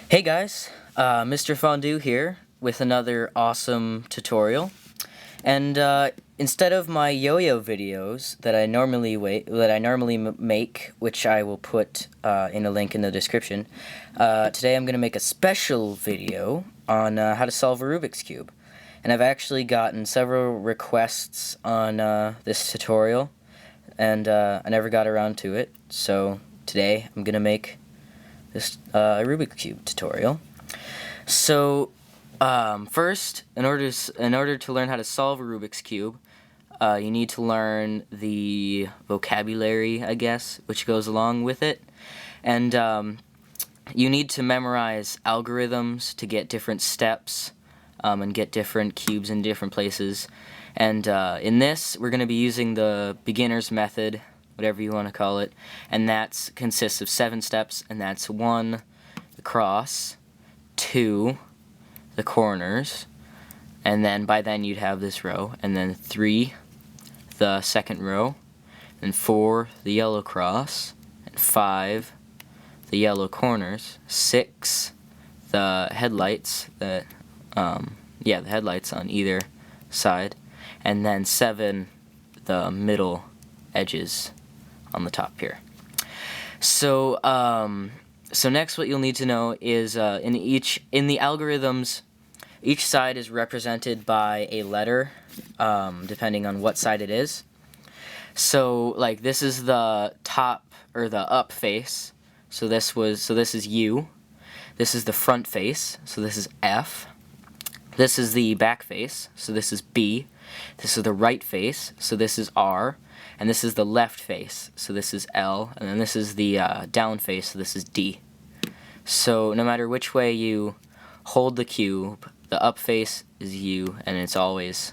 Hey guys, Mr. Fondue here with another awesome tutorial. And instead of my yo-yo videos that I normally make, which I will put in a link in the description, today I'm going to make a special video on how to solve a Rubik's Cube. And I've actually gotten several requests on this tutorial, and I never got around to it. So today I'm going to make this Rubik's Cube tutorial. So first, in order to learn how to solve a Rubik's Cube, you need to learn the vocabulary, I guess, which goes along with it. And you need to memorize algorithms to get different steps and get different cubes in different places. And in this, we're going to be using the beginner's method, whatever you want to call it, and that consists of 7 steps, and that's 1, the cross, 2, the corners, and then by then you'd have this row, and then 3, the second row, and 4, the yellow cross, and 5, the yellow corners, 6, the headlights, the headlights on either side, and then 7, the middle edges on the top here. So next what you'll need to know is in the algorithms, each side is represented by a letter, depending on what side it is. So like this is the top or the up face. So this is U. This is the front face. So this is F. This is the back face. So this is B. This is the right face. So this is R. And this is the left face, so this is L, and then this is the down face, so this is D. So no matter which way you hold the cube, the up face is U, and it's always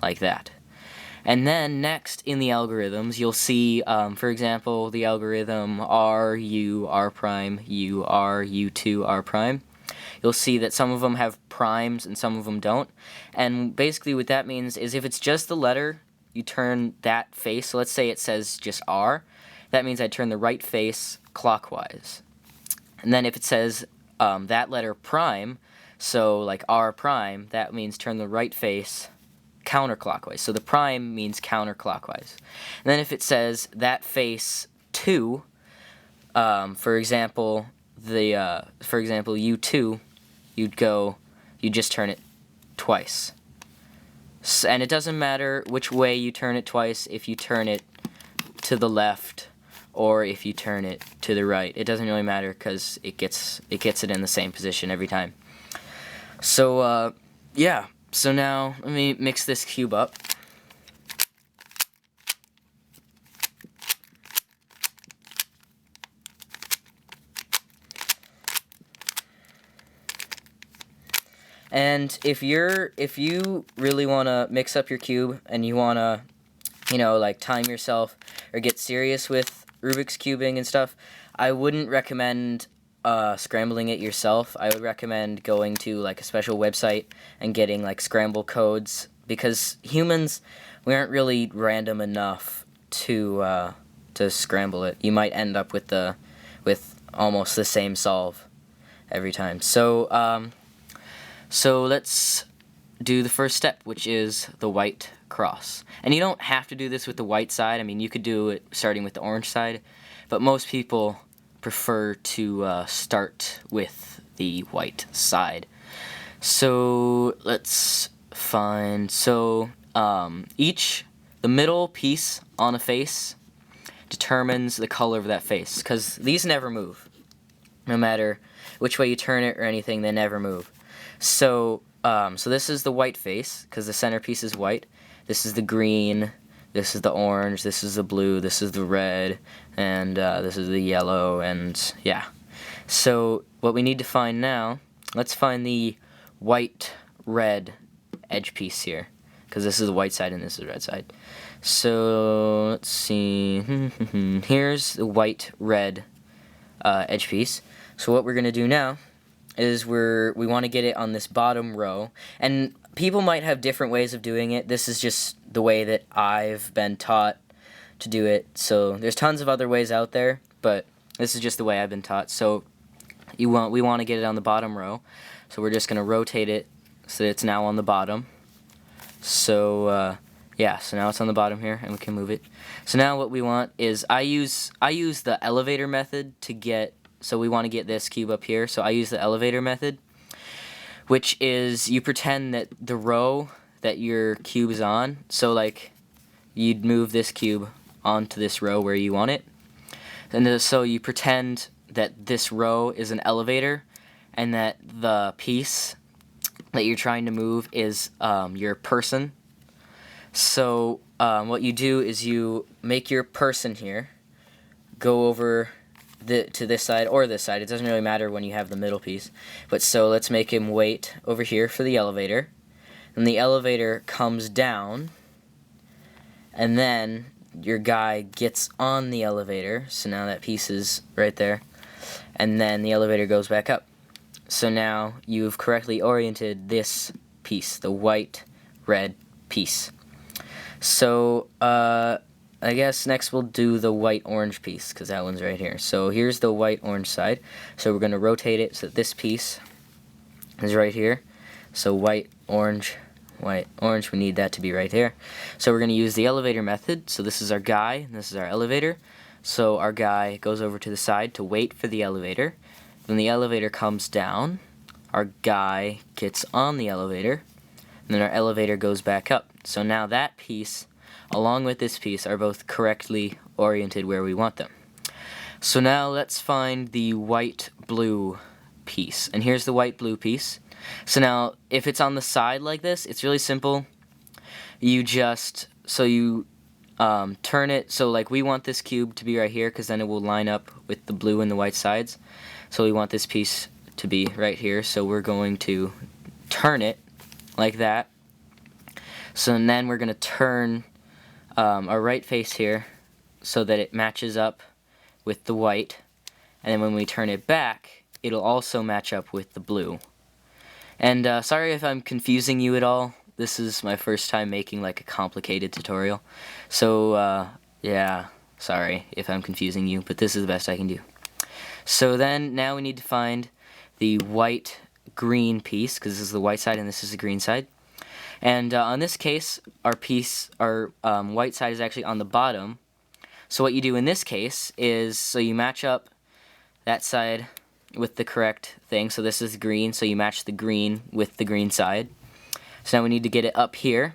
like that. And then next in the algorithms, you'll see, for example, the algorithm R, U, R prime, U, R, U2, R prime. You'll see that some of them have primes and some of them don't. And basically what that means is if it's just the letter, you turn that face, so let's say it says just R, that means I turn the right face clockwise. And then if it says that letter prime, so like R prime, that means turn the right face counterclockwise. So the prime means counterclockwise. And then if it says that face 2, for example U2, you'd just turn it twice. And it doesn't matter which way you turn it twice, if you turn it to the left or if you turn it to the right. It doesn't really matter because it gets it in the same position every time. So yeah, so now let me mix this cube up. And if you really want to mix up your cube and you want to, like time yourself or get serious with Rubik's cubing and stuff, I wouldn't recommend scrambling it yourself. I would recommend going to like a special website and getting like Scramble codes, because humans, we aren't really random enough to scramble it. You might end up with almost the same solve every time. So let's do the first step, which is the white cross. And you don't have to do this with the white side. I mean, you could do it starting with the orange side, but most people prefer to start with the white side. So let's find, the middle piece on a face determines the color of that face, because these never move. No matter which way you turn it or anything, they never move. So this is the white face, because the centerpiece is white. This is the green, this is the orange, this is the blue, this is the red, and this is the yellow, and yeah. So what we need to find now, let's find the white-red edge piece here, because this is the white side and this is the red side. So let's see, here's the white-red edge piece. So what we're going to do now is we want to get it on this bottom row, and people might have different ways of doing it. This is just the way that I've been taught to do it. So there's tons of other ways out there, but this is just the way I've been taught. So we want to get it on the bottom row, so we're just going to rotate it so that it's now on the bottom. So yeah, so now it's on the bottom here, and we can move it. So now what we want is, I use the elevator method to get, so we want to get this cube up here, so I use the elevator method, which is you pretend that the row that your cube is on, so like you'd move this cube onto this row where you want it, and so you pretend that this row is an elevator, and that the piece that you're trying to move is your person. So what you do is you make your person here go over to this side or this side. It doesn't really matter when you have the middle piece. But so let's make him wait over here for the elevator. And the elevator comes down, and then your guy gets on the elevator. So now that piece is right there. And then the elevator goes back up. So now you've correctly oriented this piece, the white, red piece. So I guess next we'll do the white-orange piece, because that one's right here. So here's the white-orange side. So we're going to rotate it so that this piece is right here. So white, orange, we need that to be right here. So we're going to use the elevator method. So this is our guy, and this is our elevator. So our guy goes over to the side to wait for the elevator. When the elevator comes down, our guy gets on the elevator, and then our elevator goes back up. So now that piece, along with this piece, are both correctly oriented where we want them. So now let's find the white-blue piece. And here's the white-blue piece. So now, if it's on the side like this, it's really simple. You just, turn it, so like we want this cube to be right here, because then it will line up with the blue and the white sides. So we want this piece to be right here, so we're going to turn it like that. So then we're going to turn our right face here so that it matches up with the white, and then when we turn it back, it'll also match up with the blue. And sorry if I'm confusing you at all. This is my first time making like a complicated tutorial, so yeah, sorry if I'm confusing you, but this is the best I can do. So then now we need to find the white-green piece, because this is the white side and this is the green side. And on this case, our white side is actually on the bottom. So what you do in this case is, so you match up that side with the correct thing. So this is green, so you match the green with the green side. So now we need to get it up here.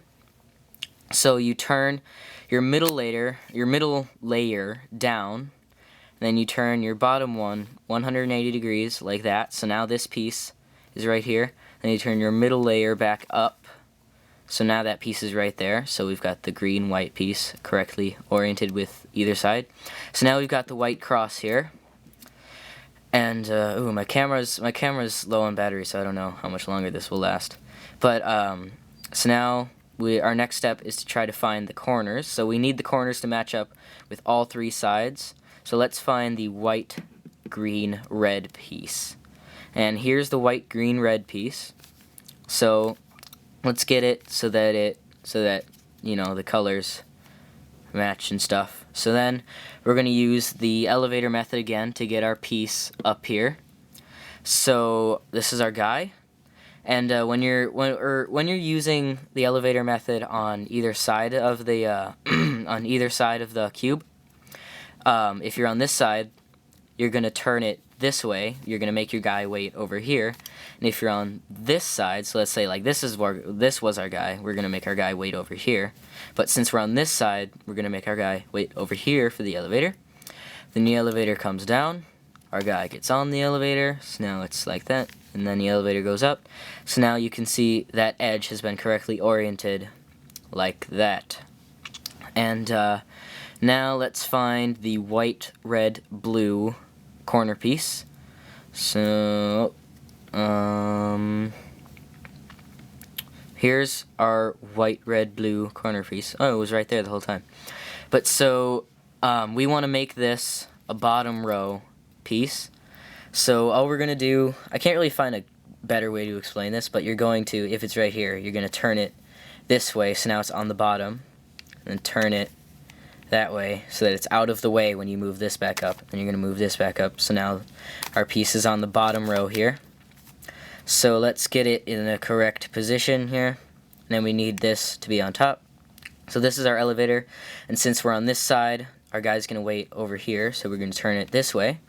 So you turn your middle layer down, and then you turn your bottom one 180 degrees like that. So now this piece is right here. Then you turn your middle layer back up. So now that piece is right there. So we've got the green-white piece correctly oriented with either side. So now we've got the white cross here. And ooh, my camera's low on battery, so I don't know how much longer this will last. But so now our next step is to try to find the corners. So we need the corners to match up with all three sides. So let's find the white, green, red piece. And here's the white, green, red piece. So let's get it so that you know the colors match and stuff. So then we're going to use the elevator method again to get our piece up here. So this is our guy, and when you're using the elevator method on either side of the on either side of the cube, if you're on this side, you're going to turn it this way. You're going to make your guy wait over here. And if you're on this side, so let's say like this was our guy, we're going to make our guy wait over here. But since we're on this side, we're going to make our guy wait over here for the elevator. Then the elevator comes down, our guy gets on the elevator, so now it's like that, and then the elevator goes up. So now you can see that edge has been correctly oriented like that. And now let's find the white, red, blue corner piece. So here's our white, red, blue corner piece. Oh, it was right there the whole time. But so we want to make this a bottom row piece. So all we're going to do, I can't really find a better way to explain this, but you're going to, if it's right here, you're going to turn it this way, so now it's on the bottom, and then turn it that way so that it's out of the way when you move this back up. And you're going to move this back up. So now our piece is on the bottom row here. So let's get it in the correct position here. And then we need this to be on top. So this is our elevator, and since we're on this side, our guy's going to wait over here, so we're going to turn it this way.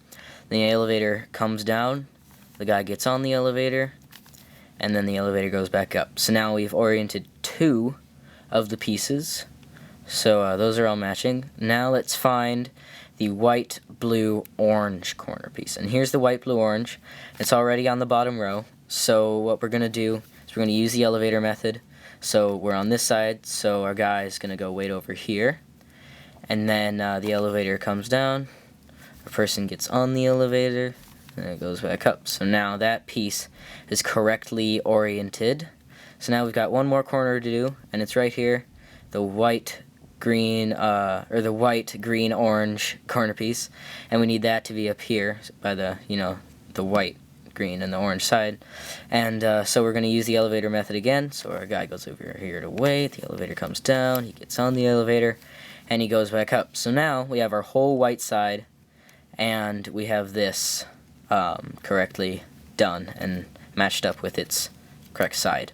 Then the elevator comes down, the guy gets on the elevator, and then the elevator goes back up. So now we've oriented 2 of the pieces, so those are all matching. Now let's find the white, blue, orange corner piece. And here's the white, blue, orange. It's already on the bottom row, so what we're going to do is we're going to use the elevator method. So we're on this side, so our guy is going to go wait over here. And then the elevator comes down, a person gets on the elevator, and it goes back up. So now that piece is correctly oriented. So now we've got one more corner to do, and it's right here, the white, green, or the white, green, orange corner piece. And we need that to be up here by the, the white, green, and the orange side. And so we're going to use the elevator method again. So our guy goes over here to wait, the elevator comes down, he gets on the elevator, and he goes back up. So now we have our whole white side, and we have this correctly done and matched up with its correct side.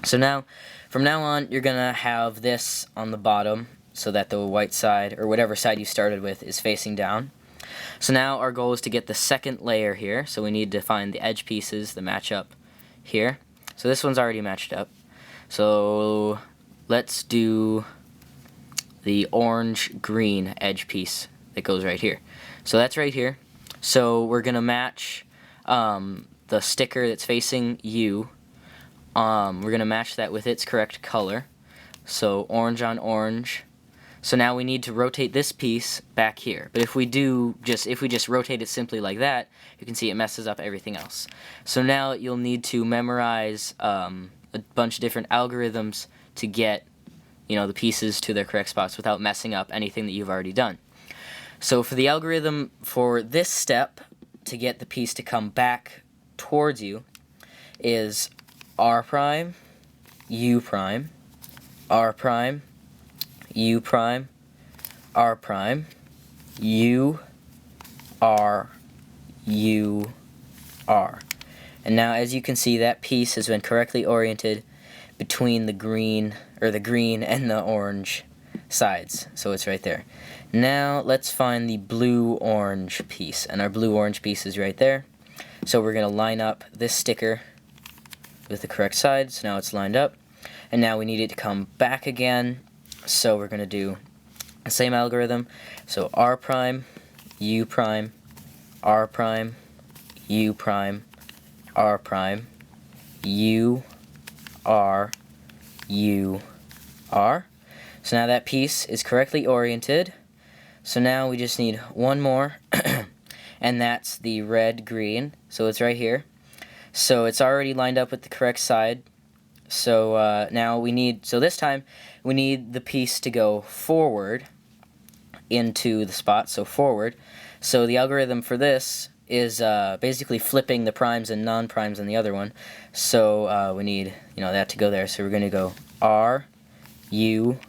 So now, from now on, you're going to have this on the bottom so that the white side, or whatever side you started with, is facing down. So now our goal is to get the second layer here, so we need to find the edge pieces that match up here. So this one's already matched up. So let's do the orange-green edge piece that goes right here. So that's right here. So we're going to match the sticker that's facing you. We're going to match that with its correct color. So orange on orange. So now we need to rotate this piece back here. But if we just rotate it simply like that, you can see it messes up everything else. So now you'll need to memorize a bunch of different algorithms to get, the pieces to their correct spots without messing up anything that you've already done. So for the algorithm for this step, to get the piece to come back towards you, is R prime, U prime, R prime, U prime, R prime, U, R, U, R. And now as you can see, that piece has been correctly oriented between the green and the orange sides. So it's right there. Now let's find the blue-orange piece, and our blue-orange piece is right there. So we're going to line up this sticker with the correct side. So now it's lined up, and now we need it to come back again. So we're going to do the same algorithm. So R prime, U prime, R prime, U prime, R prime, U, R, U, R. So now that piece is correctly oriented. So now we just need one more, and that's the red-green. So it's right here. So it's already lined up with the correct side. So now this time we need the piece to go forward into the spot, so forward. So the algorithm for this is basically flipping the primes and non-primes on the other one. So we need that to go there. So we're going to go R, U,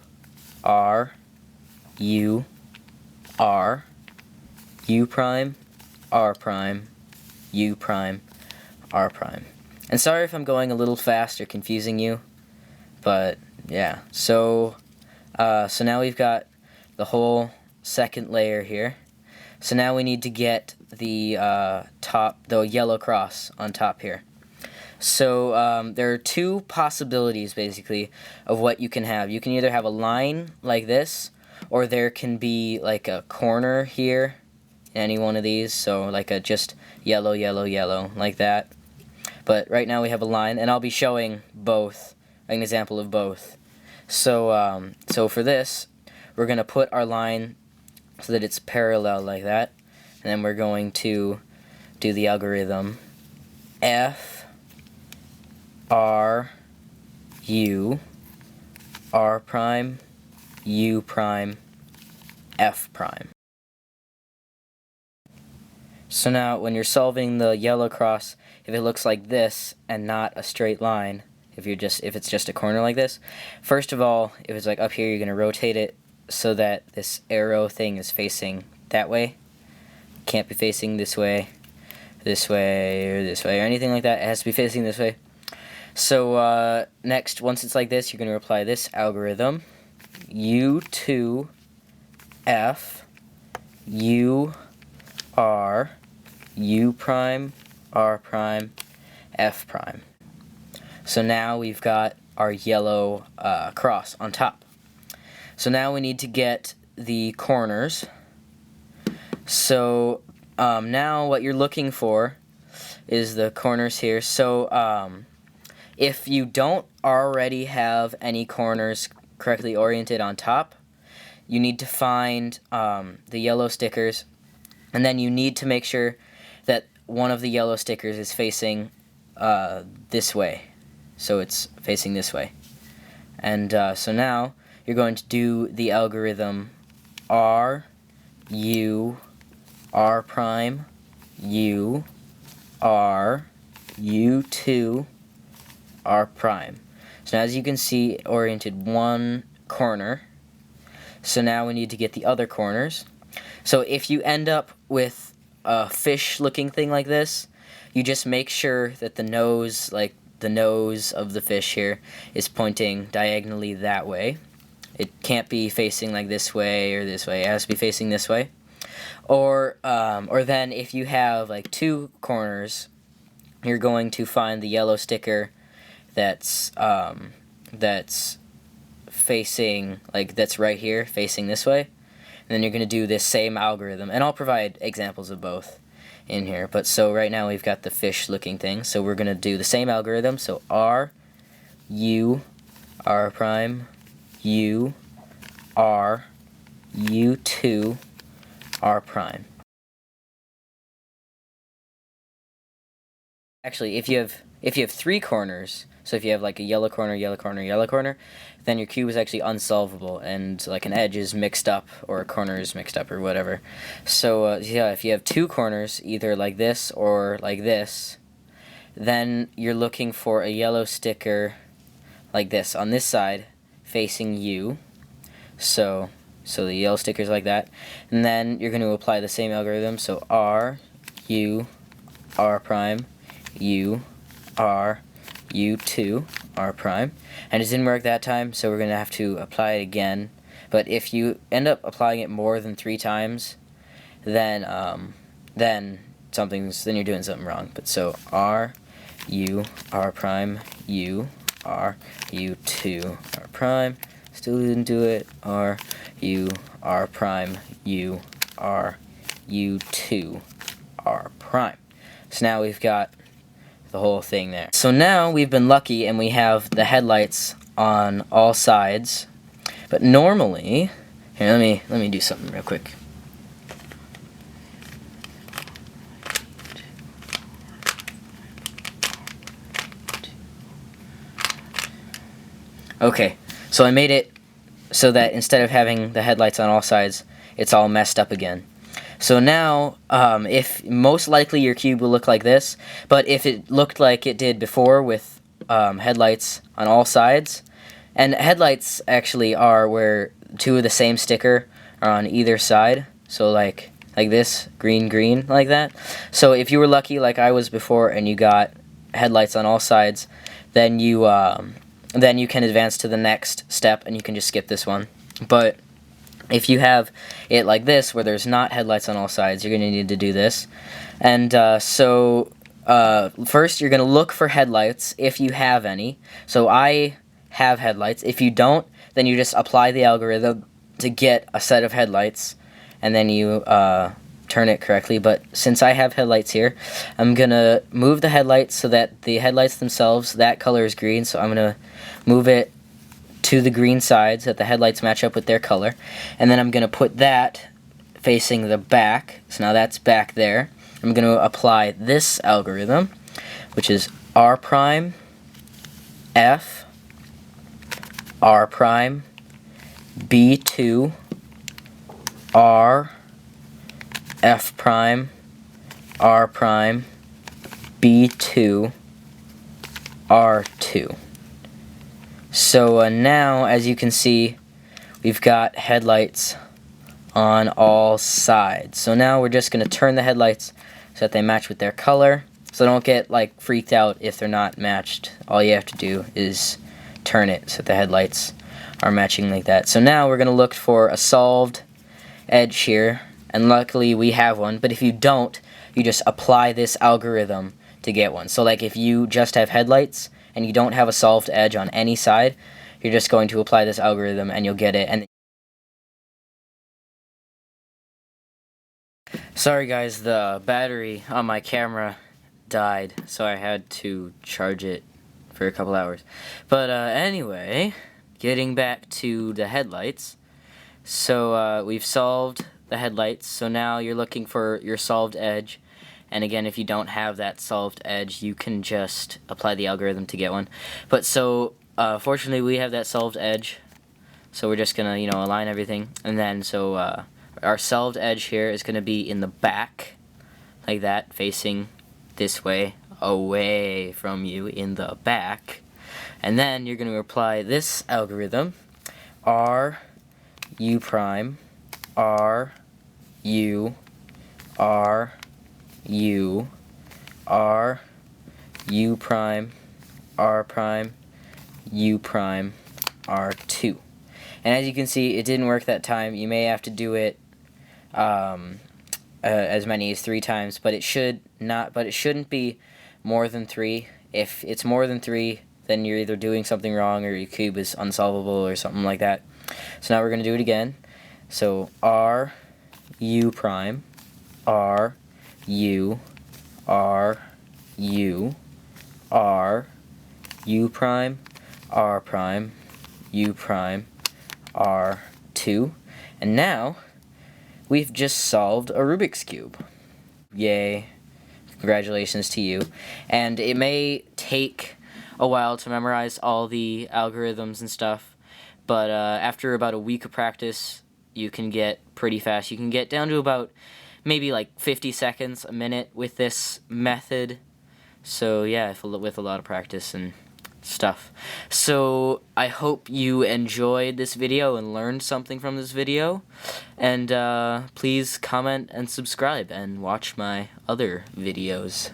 R, U, R, U prime, R prime, U prime, R prime. And sorry if I'm going a little fast or confusing you, but yeah. So now we've got the whole second layer here. So now we need to get the the yellow cross on top here. So there are 2 possibilities basically of what you can have. You can either have a line like this, or there can be like a corner here in any one of these. So like a just yellow, yellow, yellow, like that. But right now we have a line, and I'll be showing both, an example of both. So so for this, we're going to put our line so that it's parallel like that, and then we're going to do the algorithm F, R, U, R prime, U prime, F prime. So now when you're solving the yellow cross, if it looks like this and not a straight line, if it's just a corner like this, first of all, if it's like up here, you're going to rotate it so that this arrow thing is facing that way. Can't be facing this way, or this way, or anything like that. It has to be facing this way. So next, once it's like this, you're going to apply this algorithm. U2 F U R U prime R prime F prime. So now we've got our yellow cross on top. So now we need to get the corners. So now what you're looking for is the corners here. So if you don't already have any corners correctly oriented on top, you need to find the yellow stickers, and then you need to make sure that one of the yellow stickers is facing this way. So it's facing this way. And so now you're going to do the algorithm R, U, R prime, U, R, U2, R prime. So now as you can see, it oriented one corner. So now we need to get the other corners. So if you end up with a fish looking thing like this, you just make sure that the nose, like the nose of the fish here, is pointing diagonally that way. It can't be facing like this way or this way. It has to be facing this way. Or then if you have like two corners, you're going to find the yellow sticker that's facing, like that's right here, facing this way. And then you're going to do this same algorithm, and I'll provide examples of both in here. But so right now we've got the fish looking thing, so we're going to do the same algorithm. So R, U, R prime, U, R, U2, R prime. Actually, if you have three corners, so if you have like a yellow corner, yellow corner, yellow corner, then your cube is actually unsolvable, and like an edge is mixed up or a corner is mixed up or whatever. So yeah, if you have two corners, either like this or like this, then you're looking for a yellow sticker like this on this side facing you. So the yellow sticker is like that, and then you're going to apply the same algorithm. So R, U, R prime, U, R, U2, R prime, and it didn't work that time, so we're going to have to apply it again. But if you end up applying it more than 3 times, then you're doing something wrong. But so R, U, R prime, U, R, U2, R prime, still didn't do it, R, U, R prime, U, R, U2, R prime. So now we've got the whole thing there. So now we've been lucky and we have the headlights on all sides. But normally, here, let me do something real quick. Okay, so I made it so that instead of having the headlights on all sides, it's all messed up again. So now, if most likely your cube will look like this, but if it looked like it did before with headlights on all sides, and headlights actually are where 2 of the same sticker are on either side, so like this, green, green, like that. So if you were lucky like I was before and you got headlights on all sides, then you can advance to the next step and you can just skip this one. But if you have it like this, where there's not headlights on all sides, you're going to need to do this. And first you're going to look for headlights if you have any. So I have headlights. If you don't, then you just apply the algorithm to get a set of headlights, and then you turn it correctly. But since I have headlights here, I'm going to move the headlights so that the headlights themselves, that color is green, so I'm going to move it to the green side so that the headlights match up with their color. And then I'm going to put that facing the back. So now that's back there. I'm going to apply this algorithm, which is R prime, F, R prime, B2, R, F prime, R prime, B2, R2. So now, as you can see, we've got headlights on all sides. So now we're just going to turn the headlights so that they match with their color. So don't get like freaked out if they're not matched. All you have to do is turn it so the headlights are matching like that. So now we're going to look for a solved edge here, and luckily we have one. But if you don't, you just apply this algorithm to get one. So like if you just have headlights and you don't have a solved edge on any side, you're just going to apply this algorithm and you'll get it. And sorry guys, the battery on my camera died, so I had to charge it for a couple hours. But anyway, getting back to the headlights. So we've solved the headlights, so now you're looking for your solved edge. And again, if you don't have that solved edge, you can just apply the algorithm to get one. But so fortunately we have that solved edge, so we're just gonna align everything. And then so our solved edge here is gonna be in the back like that, facing this way, away from you, in the back. And then you're going to apply this algorithm, R, U prime, R, U, R, U, R, U prime, R prime, U prime, R2. And as you can see, it didn't work that time. You may have to do it as many as 3 times, but it shouldn't be more than 3. If it's more than 3, then you're either doing something wrong or your cube is unsolvable or something like that. So now we're going to do it again. So R, U prime, R, U, R, U, R, U prime, R prime, U prime, R2. And now we've just solved a Rubik's Cube. Yay. Congratulations to you. And it may take a while to memorize all the algorithms and stuff, but after about a week of practice, you can get pretty fast. You can get down to about maybe like 50 seconds, a minute with this method. So yeah, with a lot of practice and stuff. So I hope you enjoyed this video and learned something from this video, and please comment and subscribe and watch my other videos.